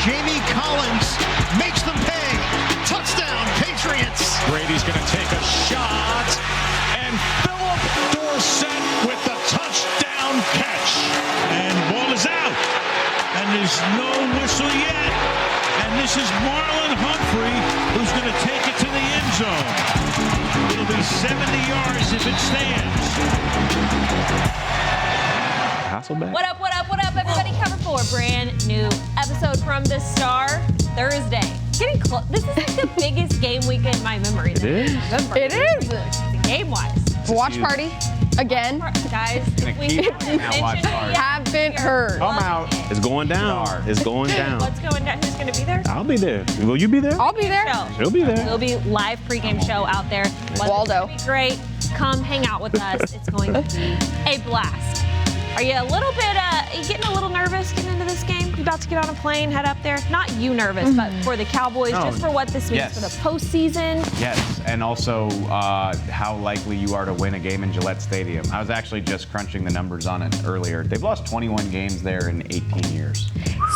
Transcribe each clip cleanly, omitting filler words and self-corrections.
Jamie Collins makes them pay. Touchdown, Patriots. Brady's going to take a shot, and Philip Dorsett with the touchdown catch. And the ball is out, and there's no whistle yet. And this is Marlon Humphrey, who's going to take it to the end zone. It'll be 70 yards if it stands. Hasselbeck. What up, everybody? Cover for a brand new episode from the Star Thursday. Getting close. This is like the biggest game week in my memory. It is? It is. Game-wise. Watch party. Again. Guys, Have been heard. Come out. It's going down. It's going down. What's going down? Who's going to be there? I'll be there. Will you be there? I'll be there. She'll be there. There'll be live pregame show out there. Waldo. It's going to be great. Come hang out with us. It's going to be a blast. Are you a little bit, you getting a little nervous getting into this game? You about to get on a plane, head up there? Not you nervous, but for the Cowboys, just for what this means for the postseason. Yes, and also how likely you are to win a game in Gillette Stadium. I was actually just crunching the numbers on it earlier. They've lost 21 games there in 18 years.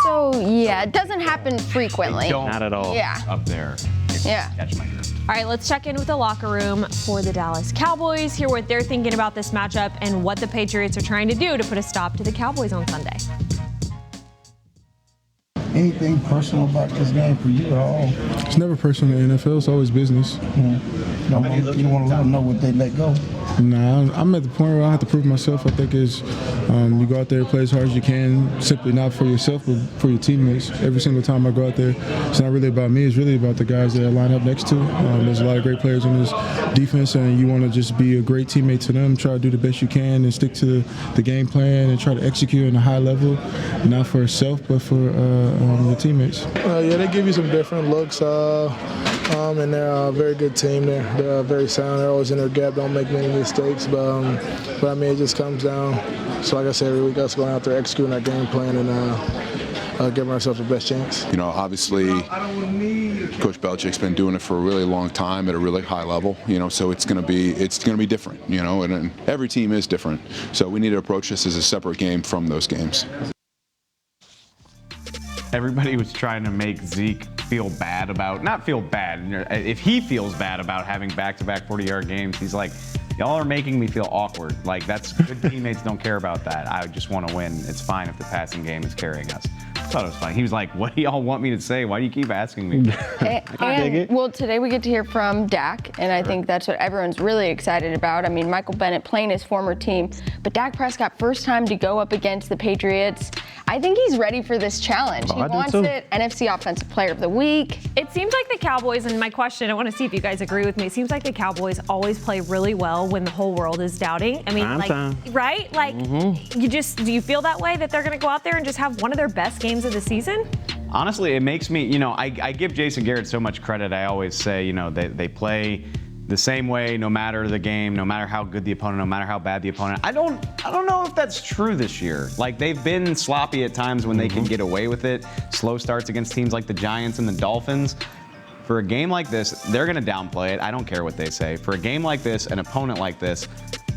So, yeah, it doesn't happen frequently. Not at all. Yeah. Up there. Yeah. Catch my drift. All right, let's check in with the locker room for the Dallas Cowboys, hear what they're thinking about this matchup and what the Patriots are trying to do to put a stop to the Cowboys on Sunday. Anything personal about this game for you at all? It's never personal in the NFL. It's always business. You don't want to let them know what they let go? Nah, I'm at the point where I have to prove myself. I think is you go out there and play as hard as you can, simply not for yourself, but for your teammates. Every single time I go out there, it's not really about me. It's really about the guys that I line up next to. There's a lot of great players on this defense, and you want to just be a great teammate to them, try to do the best you can, and stick to the game plan and try to execute on a high level, not for yourself, but for your teammates. Yeah, they give you some different looks, and they're a very good team. They're very sound. They're always in their gap, don't make many mistakes, but I mean, it just comes down. So like I said, every week us going out there executing our game plan and giving ourselves the best chance. You know, obviously, Coach Belichick's been doing it for a really long time at a really high level. You know, so it's going to be different. You know, and every team is different. So we need to approach this as a separate game from those games. Everybody was trying to make Zeke feel bad about, not feel bad, if he feels bad about having back-to-back 40-yard games, he's like, y'all are making me feel awkward. Like, that's good teammates don't care about that. I just want to win. It's fine if the passing game is carrying us. I thought it was funny. He was like, what do y'all want me to say? Why do you keep asking me? Well, today we get to hear from Dak, and I think that's what everyone's really excited about. I mean, Michael Bennett playing his former team, but Dak Prescott, first time to go up against the Patriots. I think he's ready for this challenge. He wants it. NFC Offensive Player of the Week. It seems like the Cowboys, and my question, I want to see if you guys agree with me, it seems like the Cowboys always play really well when the whole world is doubting. I mean, right? Like, do you feel that way, that they're going to go out there and just have one of their best games of the season? Honestly, it makes me, I give Jason Garrett so much credit. I always say, they play the same way no matter the game, no matter how good the opponent, no matter how bad the opponent. I don't know if that's true this year. Like, they've been sloppy at times when they can get away with it. Slow starts against teams like the Giants and the Dolphins. For a game like this, they're going to downplay it. I don't care what they say. For a game like this, an opponent like this,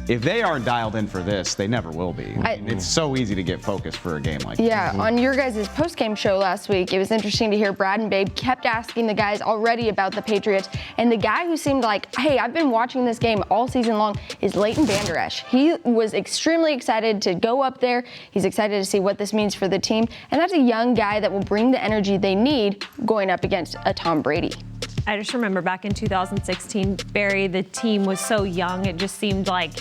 if they aren't dialed in for this, they never will be. It's so easy to get focused for a game like this. Yeah, on your guys' post-game show last week, it was interesting to hear Brad and Babe kept asking the guys already about the Patriots, and the guy who seemed like, hey, I've been watching this game all season long, is Leighton Vander Esch. He was extremely excited to go up there. He's excited to see what this means for the team, and that's a young guy that will bring the energy they need going up against a Tom Brady. I just remember back in 2016, Barry, the team was so young, it just seemed like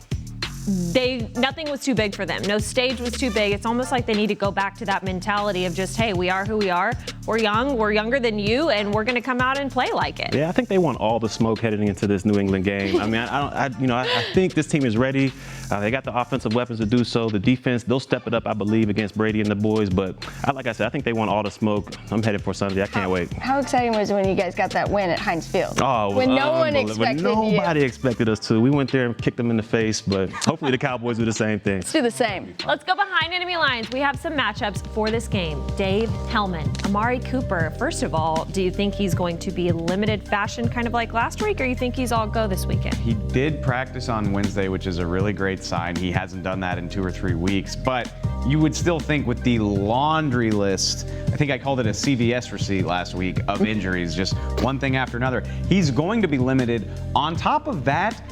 nothing was too big for them. No stage was too big. It's almost like they need to go back to that mentality of just, hey, we are who we are. We're young. We're younger than you, and we're going to come out and play like it. Yeah, I think they want all the smoke heading into this New England game. I mean, I think this team is ready. They got the offensive weapons to do so. The defense, they'll step it up, I believe, against Brady and the boys. But like I said, I think they want all the smoke. I'm headed for Sunday. I can't wait. How exciting was it when you guys got that win at Heinz Field? Oh, when no one expected nobody expected us to. We went there and kicked them in the face, but hopefully the Cowboys do the same thing. Let's do the same. Let's go behind enemy lines. We have some matchups for this game. Dave Hellman, AMARI Cooper. First of all, do you think he's going to be limited fashion kind of like last week, or you think he's all go this weekend? He did practice on Wednesday, which is a really great great sign. He hasn't done that in 2 or 3 weeks, but you would still think with the laundry list, I think I called it a CVS receipt last week of injuries, just one thing after another. He's going to be limited. On top of that,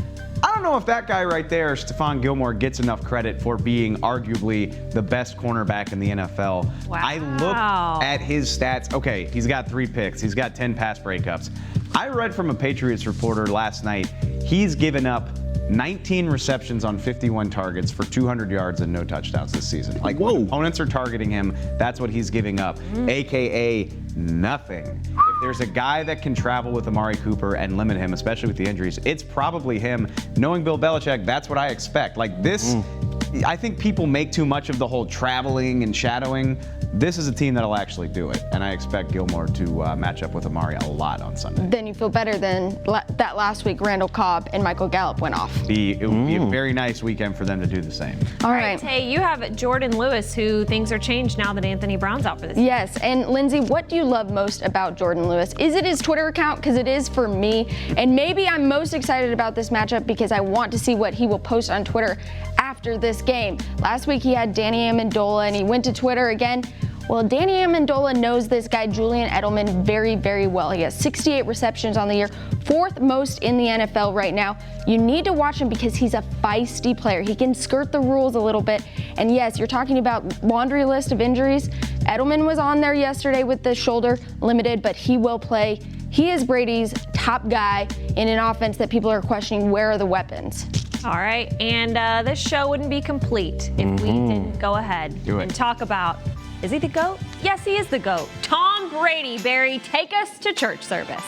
I don't know if that guy right there, STEPHON Gilmore, gets enough credit for being arguably the best cornerback in the NFL. Wow. I looked at his stats. Okay, he's got 3 picks. He's got 10 pass breakups. I read from a Patriots reporter last night, he's given up 19 receptions on 51 targets for 200 yards and no touchdowns this season. Like, when opponents are targeting him, that's what he's giving up, AKA nothing. If there's a guy that can travel with Amari Cooper and limit him, especially with the injuries, it's probably him. Knowing Bill Belichick, that's what I expect. Like this, I think people make too much of the whole traveling and shadowing. This is a team that'll actually do it, and I expect Gilmore to match up with Amari a lot on Sunday. Then you feel better than that last week Randall Cobb and Michael Gallup went off. It would be a very nice weekend for them to do the same. All right. Tay, you have Jordan Lewis, who things are changed now that Anthony Brown's out for this. Yes, and Lindsay, what do you love most about Jordan Lewis? Is it his Twitter account? Because it is for me. And maybe I'm most excited about this matchup because I want to see what he will post on Twitter after this game. Last week he had Danny Amendola, and he went to Twitter again. Well, Danny Amendola knows this guy, Julian Edelman, very, very well. He has 68 receptions on the year, 4th most in the NFL right now. You need to watch him because he's a feisty player. He can skirt the rules a little bit. And yes, you're talking about laundry list of injuries. Edelman was on there yesterday with the shoulder limited, but he will play. He is Brady's top guy in an offense that people are questioning, where are the weapons? All right, and this show wouldn't be complete if we didn't go ahead and talk about, is he the GOAT? Yes, he is the GOAT. Tom Brady. Barry, take us to church service.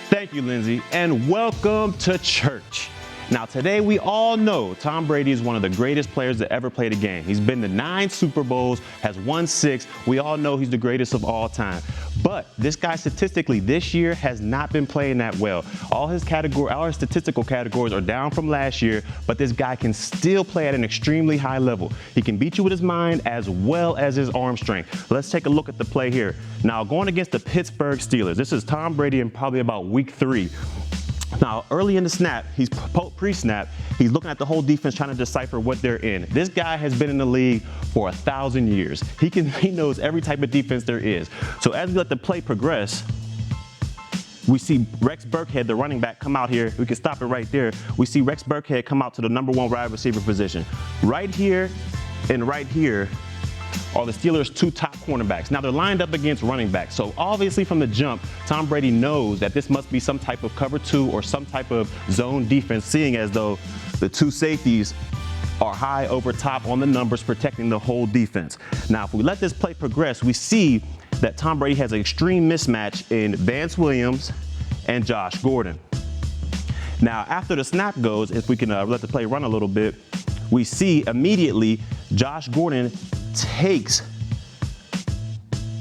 Thank you, Lindsay, and welcome to church. Now, today we all know Tom Brady is one of the greatest players that ever played a game. He's been to 9 Super Bowls, has won 6. We all know he's the greatest of all time. But this guy statistically this year has not been playing that well. All his statistical categories are down from last year, but this guy can still play at an extremely high level. He can beat you with his mind as well as his arm strength. Let's take a look at the play here. Now, going against the Pittsburgh Steelers, this is Tom Brady in probably about week 3. Now, early in the snap, he's pre-snap, he's looking at the whole defense trying to decipher what they're in. This guy has been in the league for 1,000 years. He knows every type of defense there is. So as we let the play progress, we see Rex Burkhead, the running back, come out here. We can stop it right there. We see Rex Burkhead come out to the number 1 wide receiver position. Right here and right here are the Steelers' 2 top cornerbacks. Now, they're lined up against running backs. So obviously from the jump, Tom Brady knows that this must be some type of cover 2 or some type of zone defense, seeing as though the 2 safeties are high over top on the numbers, protecting the whole defense. Now, if we let this play progress, we see that Tom Brady has an extreme mismatch in Vance Williams and Josh Gordon. Now, after the snap goes, if we can let the play run a little bit, we see immediately Josh Gordon takes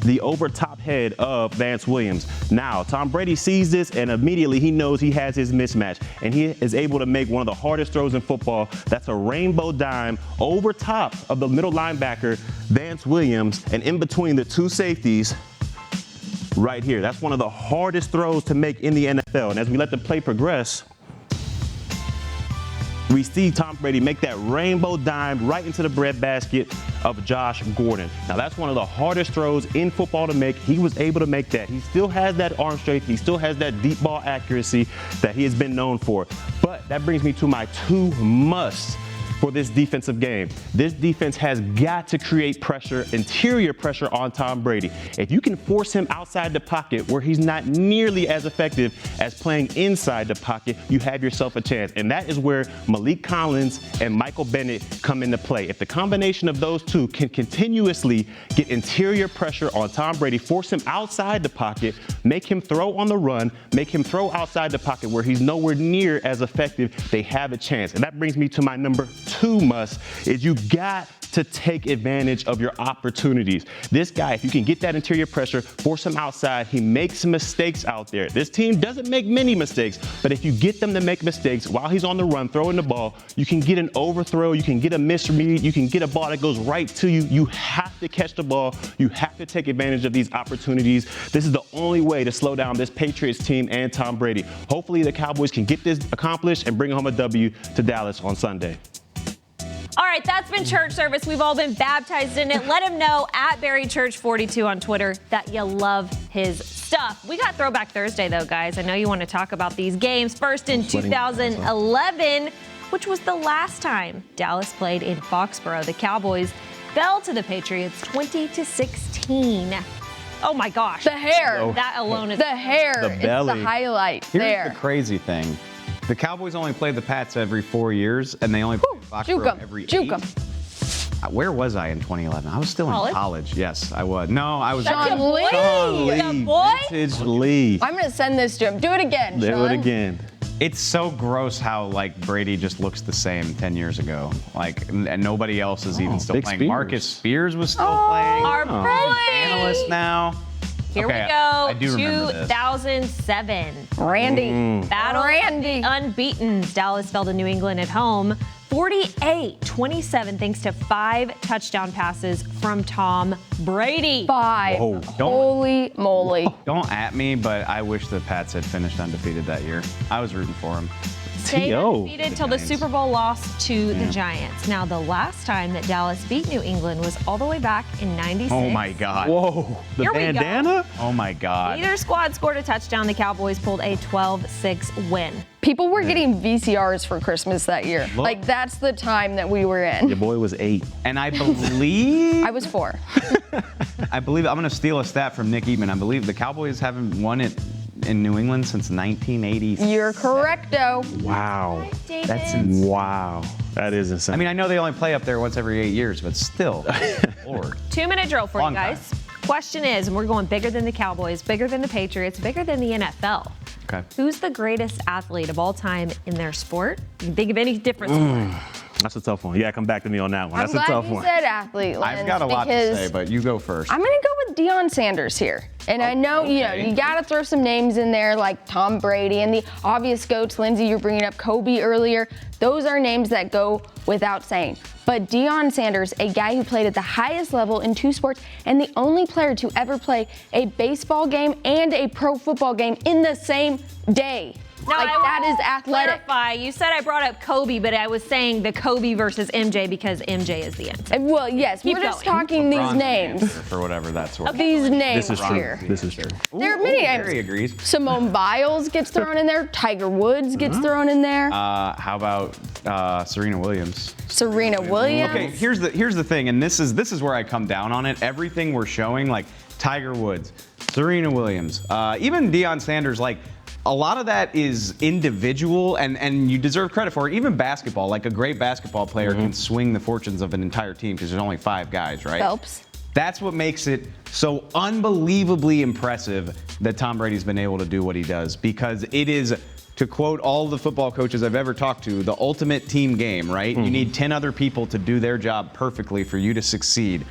the over top head of Vance Williams. Now, Tom Brady sees this, and immediately he knows he has his mismatch, and he is able to make one of the hardest throws in football. That's a rainbow dime over top of the middle linebacker, Vance Williams, and in between the 2 safeties right here. That's one of the hardest throws to make in the NFL. And as we let the play progress, we see Tom Brady make that rainbow dime right into the breadbasket of Josh Gordon. Now, that's one of the hardest throws in football to make. He was able to make that. He still has that arm strength. He still has that deep ball accuracy that he has been known for. But that brings me to my 2 musts for this defensive game. This defense has got to create pressure, interior pressure on Tom Brady. If you can force him outside the pocket where he's not nearly as effective as playing inside the pocket, you have yourself a chance. And that is where Malik Collins and Michael Bennett come into play. If the combination of those 2 can continuously get interior pressure on Tom Brady, force him outside the pocket, make him throw on the run, make him throw outside the pocket where he's nowhere near as effective, they have a chance. And that brings me to my number two musts is you got to take advantage of your opportunities. This guy, if you can get that interior pressure, force him outside, he makes mistakes out there. This team doesn't make many mistakes, but if you get them to make mistakes while he's on the run, throwing the ball, you can get an overthrow, you can get a misread, you can get a ball that goes right to you. You have to catch the ball. You have to take advantage of these opportunities. This is the only way to slow down this Patriots team and Tom Brady. Hopefully the Cowboys can get this accomplished and bring home a W to Dallas on Sunday. All right, that's been church service. We've all been baptized in it. Let him know at BarryChurch42 on Twitter that you love his stuff. We got Throwback Thursday, though, guys. I know you want to talk about these games. First in 2011, which was the last time Dallas played in Foxborough. The Cowboys fell to the Patriots 20-16. Oh, my gosh. The hair. That alone is the hair. The belly. It's the highlight Here's there. the crazy thing. The Cowboys only play the Pats every 4 years, and they only play Foxborough every 8. Where was I in 2011? I was still in college. Yes, I was. No, I was. Sean Lee. The boy. Vintage Lee. I'm going to send this to him. Do it again, Do Sean. it again. It's so gross how Brady just looks the same 10 years ago. And nobody else is even still Big playing. Spears. Marcus Spears was still playing. Our boy. Analyst now. Here Okay, we go. I do remember this. 2007. Randy. Battle Randy. unbeaten. Dallas fell to New England at home. 48-27 thanks to 5 touchdown passes from Tom Brady. 5. Whoa. Holy moly. Don't at me, but I wish the Pats had finished undefeated that year. I was rooting for him. Stayed T.O. undefeated till the Super Bowl loss to the Giants. Now, the last time that Dallas beat New England was all the way back in 96. Oh, my God. Whoa. The Here we go. bandana? Oh, my God. Neither squad scored a touchdown. The Cowboys pulled a 12-6 win. People were getting VCRs for Christmas that year. Look. That's the time that we were in. Your boy was 8. And I believe, I was 4. I'm going to steal a stat from Nick Eatman. I believe the Cowboys haven't won it in New England since 1980. You're correcto. Wow. That's insane. Wow. That is insane. I mean, I know they only play up there once every 8 years, but still. Lord. 2-minute drill for Long you guys. time. Question is, and we're going bigger than the Cowboys, bigger than the Patriots, bigger than the NFL. Okay. Who's the greatest athlete of all time in their sport? You can think of any different sport. That's a tough one. Yeah, come back to me on that one. I'm That's a glad tough you one. said athlete, Lance, I've got a lot to because say, but you go first. I'm going to go with Deion Sanders here. And I know, you got to throw some names in there like Tom Brady and the obvious goats. Lindsay, you're bringing up Kobe earlier. Those are names that go without saying. But Deion Sanders, a guy who played at the highest level in 2 sports and the only player to ever play a baseball game and a pro football game in the same day. Now, that is athletic. Clarify, you said I brought up Kobe, but I was saying the Kobe versus MJ because MJ is the answer. Well, yes, Keep we're just going. talking these LeBron's the names. answer for whatever that's worth. These names This is true. here. This is true. There are many names. Harry agrees. Simone Biles gets thrown in there. Tiger Woods gets thrown in there. How about Serena Williams? Serena Williams. Okay, here's the thing, and this is where I come down on it. Everything we're showing, like Tiger Woods, Serena Williams, even Deion Sanders, a lot of that is individual, and you deserve credit for it. Even basketball, like a great basketball player can swing the fortunes of an entire team because there's only 5 guys, right? Phelps. That's what makes it so unbelievably impressive that Tom Brady's been able to do what he does, because it is, to quote all the football coaches I've ever talked to, the ultimate team game, right? You need 10 other people to do their job perfectly for you to succeed.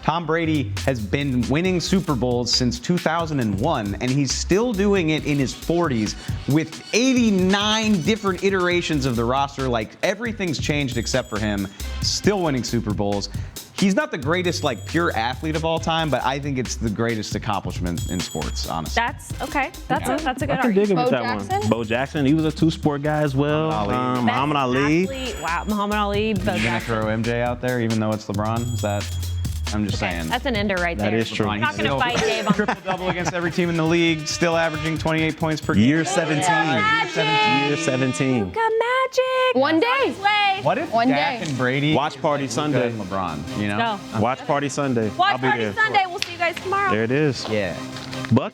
Tom Brady has been winning Super Bowls since 2001, and he's still doing it in his 40s with 89 different iterations of the roster. Everything's changed except for him. Still winning Super Bowls. He's not the greatest, pure athlete of all time, but I think it's the greatest accomplishment in sports, honestly. That's okay. That's a good I can dig argument. him Bo with that Jackson? one. Bo Jackson, he was a 2-sport guy as well. Muhammad Ali. Athlete. Wow, Muhammad Ali, Bo You're gonna Jackson. throw MJ out there, even though it's LeBron? Is that? I'm just Okay, saying. that's an ender right there. That is true. I'm not going to fight Dave on Triple-double against every team in the league, still averaging 28 points per game. Year 17. Magic. Year 17. Luka Magic. One day. Way. What if One Dak day. and Brady Watch Party Luka Sunday. and LeBron, you know? Go. Watch Party Sunday. Watch I'll be Party there. Sunday. We'll see you guys tomorrow. There it is. Yeah. Buck.